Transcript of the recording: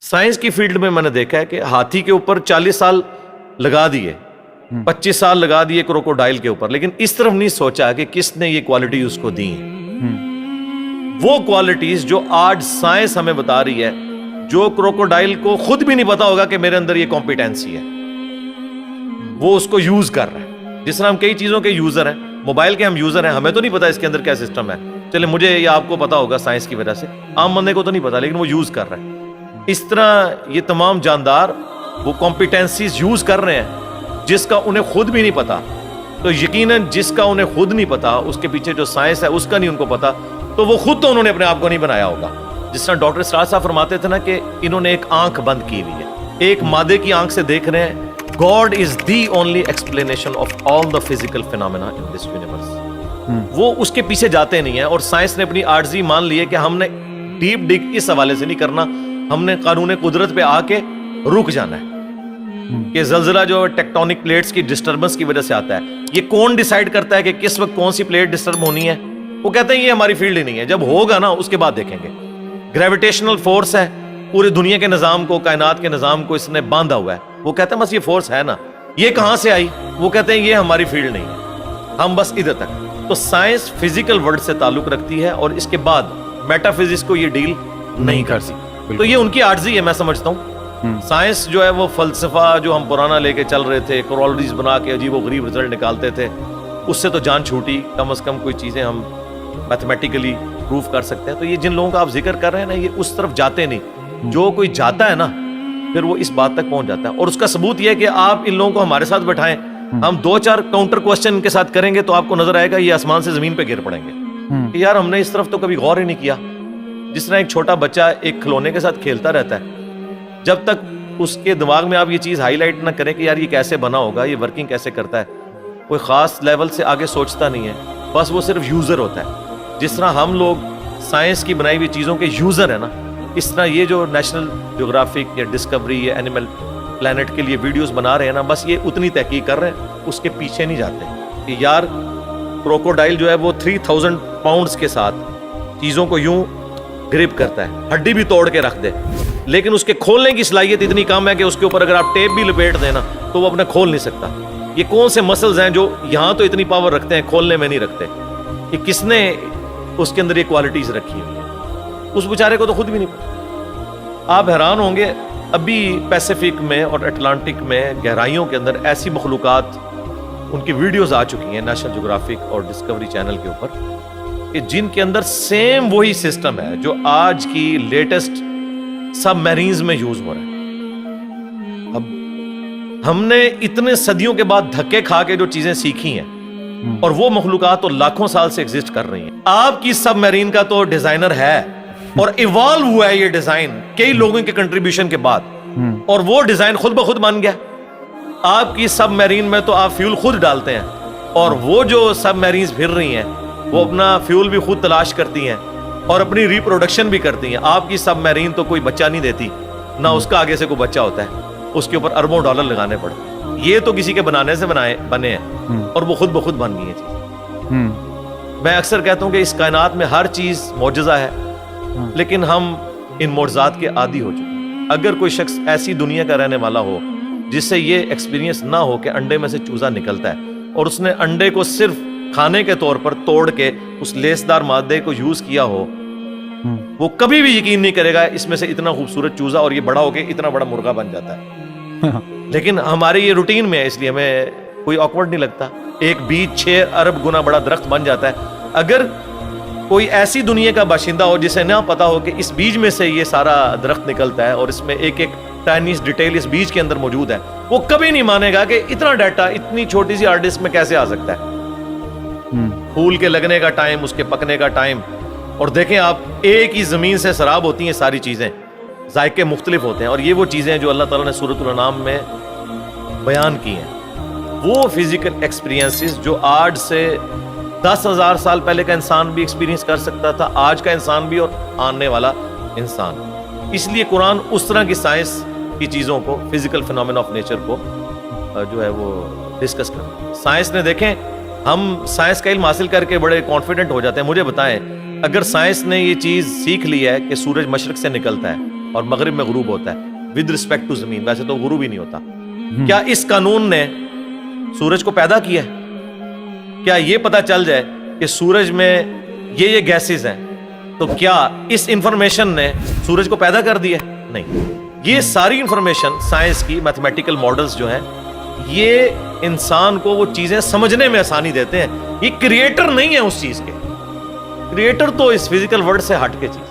Science کی field میں نے دیکھا ہے کہ ہاتھی کے اوپر 40 سال لگا دیے، 25 سال لگا دیے کروکوڈائل کے اوپر، لیکن اس طرف نہیں سوچا کہ کس نے یہ کوالٹی اس کو دی ہیں۔ وہ کوالٹیز جو آج سائنس ہمیں بتا رہی ہے، جو کروکوڈائل کو خود بھی نہیں پتا ہوگا کہ میرے اندر یہ کمپیٹنسی ہے، وہ اس کو یوز کر رہا ہے۔ جس طرح ہم کئی چیزوں کے یوزر ہیں، موبائل کے ہم یوزر ہیں، ہمیں تو نہیں پتا اس کے اندر کیا سسٹم ہے، چلے مجھے یا آپ کو پتا ہوگا سائنس کی وجہ سے، عام بندے کو تو نہیں پتا، لیکن وہ یوز کر رہا ہے۔ اس طرح یہ تمام جاندار وہ کمپیٹنسیز یوز کر رہے ہیں جس کا انہیں خود بھی نہیں پتا، تو یقیناً جس کا انہیں خود نہیں پتا، اس کے پیچھے جو سائنس ہے اس کا نہیں ان کو پتا، تو وہ خود تو انہوں نے اپنے آپ کو نہیں بنایا ہوگا۔ جس طرح ڈاکٹر اسرار صاحب فرماتے تھے نا کہ انہوں نے ایک آنکھ بند کی ہوئی ہے، ایک مادے کی آنکھ سے دیکھ رہے ہیں۔ God is the only explanation of all the physical phenomena in this universe۔ وہ اس کے پیچھے جاتے نہیں ہیں، اور سائنس نے اپنی عاجزی مان لی ہے کہ ہم نے ڈیپ ڈگ اس حوالے سے نہیں کرنا، ہم نے قانون قدرت پہ آ کے رک جانا ہے کہ زلزلہ جو ٹیکٹونک پلیٹس کی ڈسٹربنس کی وجہ سے آتا ہے، یہ کون ڈیسائیڈ کرتا ہے کہ کس وقت کون سی پلیٹ ڈسٹرب ہونی ہے؟ وہ کہتے ہیں یہ ہماری فیلڈ ہی نہیں ہے، جب ہوگا نا اس کے بعد دیکھیں گے۔ گریویٹیشنل فورس ہے، پورے دنیا کے نظام کو، کائنات کے نظام کو اس نے باندھا ہوا ہے، وہ کہتے ہیں بس یہ فورس ہے نا، یہ کہاں سے آئی؟ وہ کہتے ہیں یہ ہماری فیلڈ نہیں ہے، ہم بس ادھر تک۔ تو سائنس فزیکل ورلڈ سے تعلق رکھتی ہے، اور اس کے بعد میٹا فزکس کو یہ ڈیل نہیں کر سکتی، تو یہ ان کی عاجزی ہے، میں سمجھتا ہوں۔ سائنس جو ہے وہ فلسفہ جو ہم پرانا لے کے چل رہے تھے، کورولریز بنا کے عجیب و غریب رزلٹ نکالتے تھے، اس سے تو جان چھوٹی، کم از کم کوئی چیزیں ہم میتھمیٹیکلی پروف کر سکتے ہیں۔ تو یہ جن لوگوں کا آپ ذکر کر رہے ہیں نا، یہ اس طرف جاتے نہیں، جو کوئی جاتا ہے نا پھر وہ اس بات تک پہنچ جاتا ہے، اور اس کا ثبوت یہ ہے کہ آپ ان لوگوں کو ہمارے ساتھ بٹھائیں، ہم 2-4 کاؤنٹر کوسچن ان کے ساتھ کریں گے تو آپ کو نظر آئے گا یہ آسمان سے زمین پہ گر پڑیں گے کہ یار ہم نے اس طرف تو کبھی غور ہی نہیں کیا۔ جس طرح ایک چھوٹا بچہ ایک کھلونے کے ساتھ کھیلتا رہتا ہے، جب تک اس کے دماغ میں آپ یہ چیز ہائی لائٹ نہ کریں کہ یار یہ کیسے بنا ہوگا، یہ ورکنگ کیسے کرتا ہے، کوئی خاص لیول سے آگے سوچتا نہیں ہے، بس وہ صرف یوزر ہوتا ہے۔ جس طرح ہم لوگ سائنس کی بنائی ہوئی چیزوں کے یوزر ہیں نا، اس طرح یہ جو نیشنل جغرافک یا ڈسکوری یا اینیمل پلانٹ کے لیے ویڈیوز بنا رہے ہیں نا، بس یہ اتنی تحقیق کر رہے ہیں، اس کے پیچھے نہیں جاتے کہ یار کروکوڈائل جو ہے وہ 3000 پاؤنڈز کے ساتھ چیزوں کو یوں گرپ کرتا ہے، ہڈی بھی توڑ کے رکھ دے، لیکن اس کے کھولنے کی صلاحیت اتنی کم ہے کہ اس کے اوپر اگر آپ ٹیپ بھی لپیٹ دیں نا تو وہ اپنے کھول نہیں سکتا۔ یہ کون سے مسلز ہیں جو یہاں تو اتنی پاور رکھتے ہیں، کھولنے میں نہیں رکھتے؟ کہ کس نے اس کے اندر یہ کوالٹیز رکھی ہوئی ہیں، اس بیچارے کو تو خود بھی نہیں پتا۔ آپ حیران ہوں گے، ابھی پیسیفک میں اور اٹلانٹک میں گہرائیوں کے اندر ایسی مخلوقات، ان کی ویڈیوز آ چکی ہیں نیشنل جغرافک اور ڈسکوری چینل کے اوپر، کہ جن کے اندر سیم وہی سسٹم ہے جو آج کی لیٹسٹ سب میرینز میں یوز ہو رہا ہے۔ اب ہم نے اتنے صدیوں کے بعد دھکے کھا کے جو چیزیں سیکھی ہیں، اور وہ مخلوقات تو لاکھوں سال سے ایگزسٹ کر رہی ہیں۔ آپ کی سب میرین کا تو ڈیزائنر ہے، اور ایوالو ہوا ہے یہ ڈیزائن کئی لوگوں کے کنٹریبیوشن کے بعد، اور وہ ڈیزائن خود بخود بن گیا۔ آپ کی سب میرین میں تو آپ فیول خود ڈالتے ہیں، اور وہ جو سب میرینز پھر رہی ہیں وہ اپنا فیول بھی خود تلاش کرتی ہیں اور اپنی ریپروڈکشن بھی کرتی ہیں۔ آپ کی سب میرین تو کوئی بچہ نہیں دیتی، نہ اس کا آگے سے کوئی بچہ ہوتا ہے، اس کے اوپر اربوں ڈالر لگانے پڑتے ہیں۔ یہ تو کسی کے بنانے سے بنے ہیں، اور وہ خود بخود بن گئی ہیں چیز۔ میں اکثر کہتا ہوں کہ اس کائنات میں ہر چیز معجزہ ہے، لیکن ہم ان معجزات کے عادی ہو چکے ہیں۔ اگر کوئی شخص ایسی دنیا کا رہنے والا ہو جس سے یہ ایکسپیرینس نہ ہو کہ انڈے میں سے چوزا نکلتا ہے، اور اس نے انڈے کو صرف کھانے کے طور پر توڑ کے اس لیسدار مادے کو یوز کیا ہو، وہ کبھی بھی یقین نہیں کرے گا اس میں سے اتنا خوبصورت چوزا اور یہ بڑا ہو کے اتنا بڑا مرغا بن جاتا ہے۔ لیکن ہمارے یہ روٹین میں ہے، اس لیے ہمیں کوئی آکورڈ نہیں لگتا۔ ایک بیج 6 ارب گنا بڑا درخت بن جاتا ہے۔ اگر کوئی ایسی دنیا کا باشندہ ہو جسے نہ پتا ہو کہ اس بیج میں سے یہ سارا درخت نکلتا ہے اور اس میں ایک ایک ٹائنیز ڈیٹیل اس بیج کے اندر موجود ہے، وہ کبھی نہیں مانے گا کہ اتنا ڈیٹا اتنی چھوٹی سی ہارڈ ڈسک میں کیسے آ سکتا ہے۔ پھول کے لگنے کا ٹائم، اس کے پکنے کا ٹائم، اور دیکھیں آپ ایک ہی زمین سے سراب ہوتی ہیں ساری چیزیں، ذائقے مختلف ہوتے ہیں، اور یہ وہ چیزیں ہیں جو اللہ تعالیٰ نے سورۃ الانعام میں بیان کی ہیں۔ وہ فزیکل ایکسپیرینسز جو آج سے 10,000 سال پہلے کا انسان بھی ایکسپیرینس کر سکتا تھا، آج کا انسان بھی اور آنے والا انسان۔ اس لیے قرآن اس طرح کی سائنس کی چیزوں کو، فزیکل فینومینا آف نیچر کو جو ہے وہ ڈسکس کرتا ہے۔ سائنس نے دیکھیں، ہم سائنس کا علم حاصل کر کے بڑے کانفیڈنٹ ہو جاتے ہیں۔ مجھے بتائیں، اگر سائنس نے یہ چیز سیکھ لی ہے کہ سورج مشرق سے نکلتا ہے، اور مغرب میں غروب ہوتا ہے ود رسپیکٹ ٹو زمین. ویسے تو غروب ہی نہیں ہوتا. کیا اس قانون نے سورج کو پیدا کیا ہے؟ کیا یہ پتا چل جائے کہ سورج میں یہ گیسز ہیں تو کیا اس انفارمیشن نے سورج کو پیدا کر دیا؟ نہیں. یہ ساری انفارمیشن سائنس کی میتھمیٹیکل ماڈلز جو ہیں یہ انسان کو وہ چیزیں سمجھنے میں آسانی دیتے ہیں. یہ کریٹر نہیں ہے اس چیز کے. کریٹر تو اس فزیکل ورلڈ سے ہٹ کے چیز.